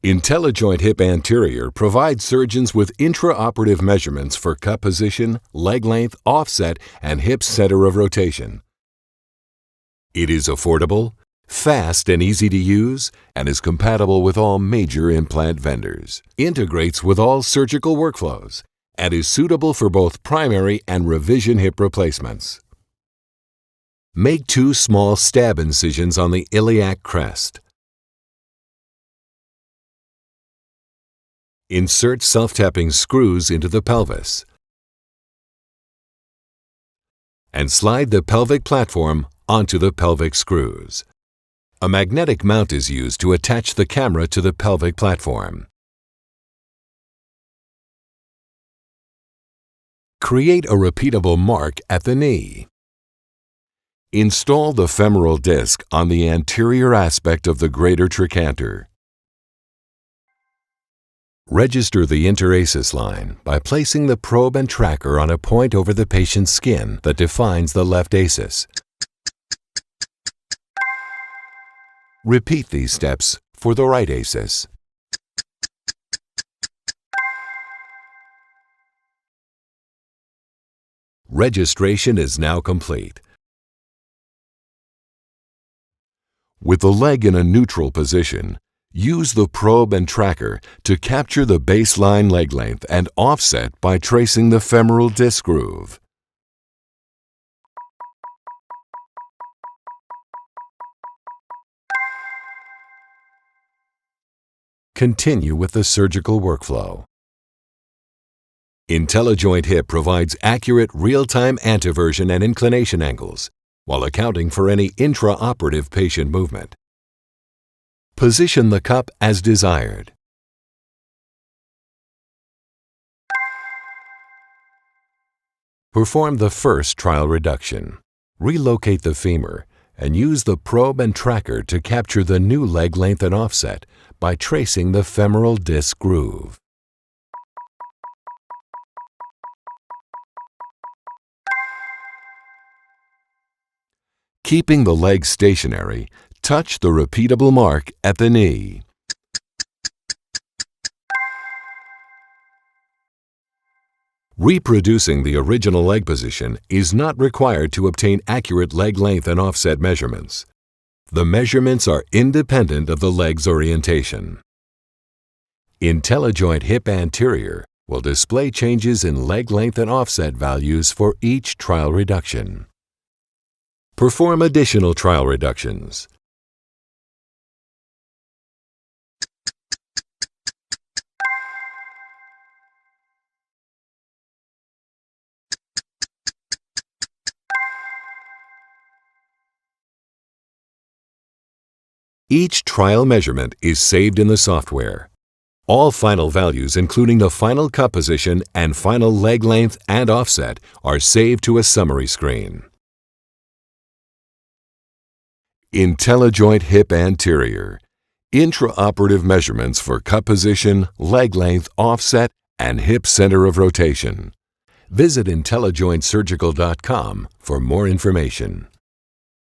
Intellijoint HIP Anterior provides surgeons with intraoperative measurements for cup position, leg length, offset, and hip center of rotation. It is affordable, fast and easy to use, and is compatible with all major implant vendors, integrates with all surgical workflows, and is suitable for both primary and revision hip replacements. Make 2 small stab incisions on the iliac crest. Insert self-tapping screws into the pelvis and slide the pelvic platform onto the pelvic screws. A magnetic mount is used to attach the camera to the pelvic platform. Create a repeatable mark at the knee. Install the femoral disc on the anterior aspect of the greater trochanter. Register the interasis line by placing the probe and tracker on a point over the patient's skin that defines the left asis. Repeat these steps for the right asis. Registration is now complete. With the leg in a neutral position, use the probe and tracker to capture the baseline leg length and offset by tracing the femoral disc groove. Continue with the surgical workflow. Intellijoint HIP provides accurate real-time anteversion and inclination angles while accounting for any intraoperative patient movement. Position the cup as desired. Perform the first trial reduction. Relocate the femur and use the probe and tracker to capture the new leg length and offset by tracing the femoral disc groove. Keeping the leg stationary, touch the repeatable mark at the knee. Reproducing the original leg position is not required to obtain accurate leg length and offset measurements. The measurements are independent of the leg's orientation. Intellijoint HIP Anterior will display changes in leg length and offset values for each trial reduction. Perform additional trial reductions. Each trial measurement is saved in the software. All final values, including the final cup position and final leg length and offset, are saved to a summary screen. Intellijoint HIP Anterior. Intraoperative measurements for cup position, leg length, offset, and hip center of rotation. Visit intellijointsurgical.com for more information.